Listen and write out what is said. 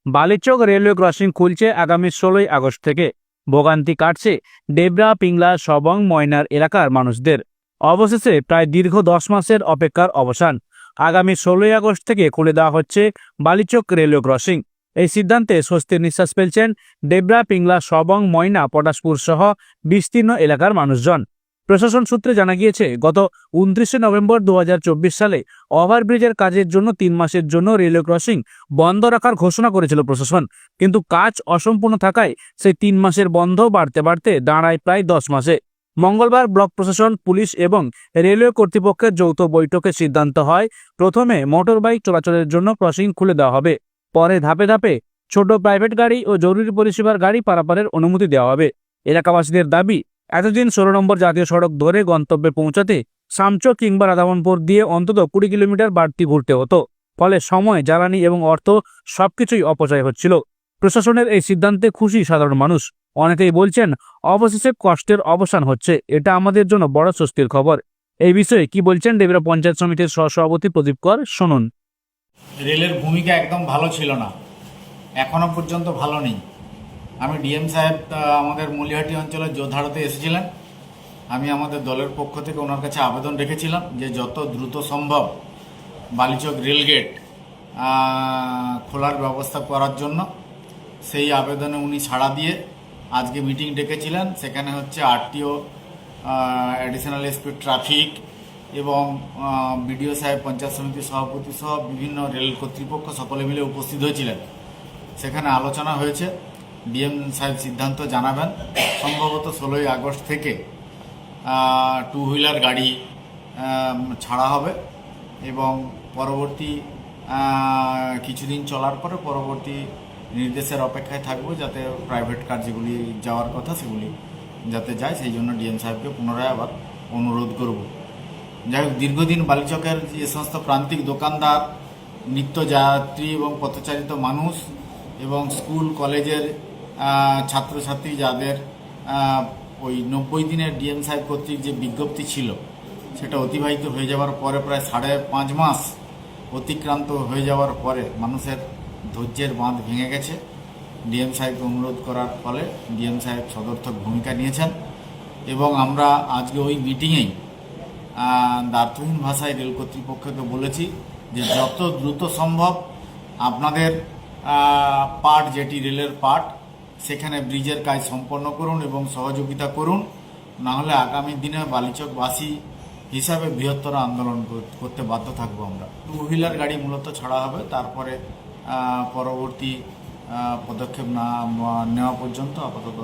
Balichak railway crossing খুলছে আগামী 16ই August থেকে। ভোগান্তি কাটছে ডেবরা, পিংলা, সবং, ময়নার এলাকার মানুষদের। অবশেষে প্রায় দীর্ঘ 10 মাসের অপেক্ষার অবসান। আগামী 16ই আগস্ট থেকে খুলে দেওয়া হচ্ছে বালিচক রেলওয়ে ক্রসিং। এই সিদ্ধান্তে স্বস্তির নিঃশ্বাস ফেলছেন ডেবরা, পিংলা, সবং, ময়না, পটাশপুর সহ বিস্তীর্ণ এলাকার মানুষজন। প্রশাসন সূত্রে জানা গিয়েছে, গত 29শে নভেম্বর 2024 সালে ওভারব্রিজের কাজের জন্য 3 মাসের জন্য রেলওয়ে ক্রসিং বন্ধ রাখার ঘোষণা করেছিল প্রশাসন। কিন্তু কাজ অসম্পূর্ণ থাকায় সেই 3 মাসের বন্ধ বাড়তে বাড়তে দাঁড়ায় প্রায় 10 মাসে। মঙ্গলবার ব্লক প্রশাসন, পুলিশ এবং রেলওয়ে কর্তৃপক্ষের যৌথ বৈঠকে সিদ্ধান্ত হয়, প্রথমে মোটর বাইক চলাচলের জন্য ক্রসিং খুলে দেওয়া হবে। পরে ধাপে ধাপে ছোট প্রাইভেট গাড়ি ও জরুরি পরিষেবার গাড়ি পারাপারের অনুমতি দেওয়া হবে। এলাকাবাসীদের দাবি, এতদিন 16 নম্বর জাতীয় সড়ক ধরে গন্তব্যে পৌঁছাতে সামচো কিংবা রাধাবনপুর দিয়ে অন্তত 20 কিলোমিটার বাড়তি ঘুরতে হতো। ফলে সময়, জ্বালানি এবং অর্থ সবকিছুই অপচয় হচ্ছিল। প্রশাসনের এই সিদ্ধান্তে খুশি সাধারণ মানুষ। অনেকেই বলছেন, অবশেষে কষ্টের অবসান হচ্ছে, এটা আমাদের জন্য বড় স্বস্তির খবর। এই বিষয়ে কি বলছেন ডেবরা পঞ্চায়েত সমিতির সহসভাপতি প্রদীপ কর, শুনুন। রেলের ভূমিকা একদম ভালো ছিল না, এখনো পর্যন্ত ভালো নেই। আমি ডিএম সাহেব আমাদের মলিহাটি অঞ্চলের যোধাড়াতে এসেছিলেন। আমি আমাদের দলের পক্ষ থেকে ওনার কাছে আবেদন রেখেছিলাম যে যত দ্রুত সম্ভব বালিচক রেলগেট খোলার ব্যবস্থা করার জন্য। সেই আবেদনে উনি সাড়া দিয়ে আজকে মিটিং ডেকেছিলেন। সেখানে হচ্ছে আরটিও, অ্যাডিশনাল এসপি ট্রাফিক এবং বিডিও সাহেব, পঞ্চায়েত সমিতির সভাপতি সহ বিভিন্ন রেল কর্তৃপক্ষ সকলে মিলে উপস্থিত হয়েছিলেন। সেখানে আলোচনা হয়েছে। ডিএম সাহেব সিদ্ধান্ত জানাবেন, সম্ভবত 16ই আগস্ট থেকে 2 হুইলার গাড়ি ছাড়া হবে এবং পরবর্তী কিছুদিন চলার পরে পরবর্তী নির্দেশের অপেক্ষায় থাকবো, যাতে প্রাইভেট কার যেগুলি যাওয়ার কথা সেগুলি যাতে যায়, সেই জন্য ডিএম সাহেবকে পুনরায় আবার অনুরোধ করব। যাই হোক, দীর্ঘদিন বালিচকের যে সমস্ত প্রান্তিক দোকানদার, নিত্যযাত্রী এবং পথচারিত মানুষ এবং স্কুল কলেজের ছাত্রছাত্রী, যাদের ওই 90 দিনের ডিএম সাহেব কর্তৃক যে বিজ্ঞপ্তি ছিল সেটা অতিবাহিত হয়ে যাওয়ার পরে প্রায় 5.5 মাস অতিক্রান্ত হয়ে যাওয়ার পরে মানুষের ধৈর্যের বাঁধ ভেঙে গেছে। ডিএম সাহেবকে অনুরোধ করার ফলে ডিএম সাহেব সদর্থক ভূমিকা নিয়েছেন এবং আমরা আজকে ওই মিটিংয়েই দ্ব্যর্থহীন ভাষায় রেল কর্তৃপক্ষকে বলেছি যে যত দ্রুত সম্ভব আপনাদের পার্ট, যেটি রেলের পার্ট, সেখানে ব্রিজের কাজ সম্পন্ন করুন এবং সহযোগিতা করুন। নাহলে আগামী দিনে বালিচকবাসী হিসাবে বৃহত্তর আন্দোলন করতে বাধ্য থাকবো আমরা। 2 হুইলার গাড়ি মূলত ছাড়া হবে, তারপরে পরবর্তী পদক্ষেপ না নেওয়া পর্যন্ত আপাতত